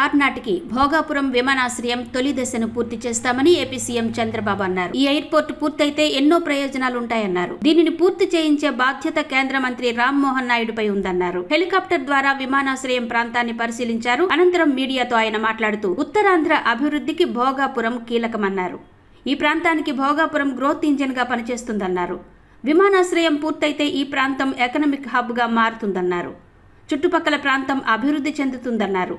2026 నాటికి భోగాపురం విమానాశ్రయం తొలి దశను పూర్తి చేస్తామని ఏపీ సీఎం చంద్రబాబు అన్నారు. ఈ ఎయిర్పోర్ట్ పూర్తయితే ఎన్నో ప్రయోజనాలు ఉంటాయన్నారు. దీనిని పూర్తి చేయించే బాధ్యత కేంద్ర మంత్రి రామ్మోహన్ నాయుడుపై ఉందన్నారు. హెలికాప్టర్ ద్వారా విమానాశ్రయం ప్రాంతాన్ని పరిశీలించారు. అనంతరం మీడియాతో ఆయన మాట్లాడుతూ ఉత్తరాంధ్ర అభివృద్ధికి భోగాపురం కీలకమన్నారు. ఈ ప్రాంతానికి భోగాపురం గ్రోత్ ఇంజిన్ గా పనిచేస్తుందన్నారు. విమానాశ్రయం పూర్తయితే ఈ ప్రాంతం ఎకనామిక్ హబ్ గా మారుతుందన్నారు. చుట్టుపక్కల ప్రాంతం అభివృద్ధి చెందుతుందన్నారు.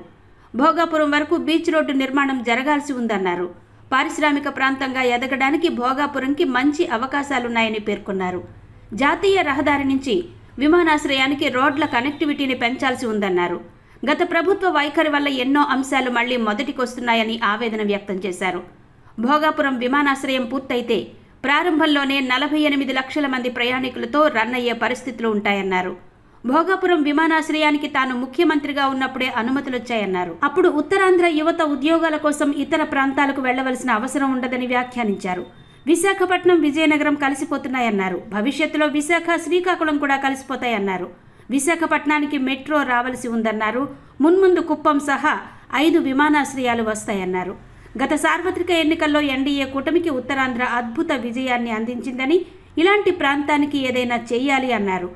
భోగాపురం వరకు బీచ్ రోడ్డు నిర్మాణం జరగాల్సి ఉందన్నారు. పారిశ్రామిక ప్రాంతంగా ఎదగడానికి భోగాపురంకి మంచి అవకాశాలున్నాయని పేర్కొన్నారు. జాతీయ రహదారి నుంచి విమానాశ్రయానికి రోడ్ల కనెక్టివిటీని పెంచాల్సి ఉందన్నారు. గత ప్రభుత్వ వైఖరి వల్ల ఎన్నో అంశాలు మళ్లీ మొదటికొస్తున్నాయని ఆవేదన వ్యక్తం చేశారు. భోగాపురం విమానాశ్రయం పూర్తయితే ప్రారంభంలోనే 48 లక్షల మంది ప్రయాణికులతో రన్ అయ్యే పరిస్థితులు ఉంటాయన్నారు. భోగాపురం విమానాశ్రయానికి తాను ముఖ్యమంత్రిగా ఉన్నప్పుడే అనుమతులొచ్చాయన్నారు. అప్పుడు ఉత్తరాంధ్ర యువత ఉద్యోగాల కోసం ఇతర ప్రాంతాలకు వెళ్లవలసిన అవసరం ఉండదని వ్యాఖ్యానించారు. విశాఖపట్నం, విజయనగరం కలిసిపోతున్నాయన్నారు. భవిష్యత్తులో విశాఖ, శ్రీకాకుళం కూడా కలిసిపోతాయన్నారు. విశాఖపట్నానికి మెట్రో రావలసి ఉందన్నారు. మున్ముందు కుప్పం సహా 5 విమానాశ్రయాలు వస్తాయన్నారు. గత సార్వత్రిక ఎన్నికల్లో ఎన్డీఏ కూటమికి ఉత్తరాంధ్ర అద్భుత విజయాన్ని అందించిందని, ఇలాంటి ప్రాంతానికి ఏదైనా చెయ్యాలి అన్నారు.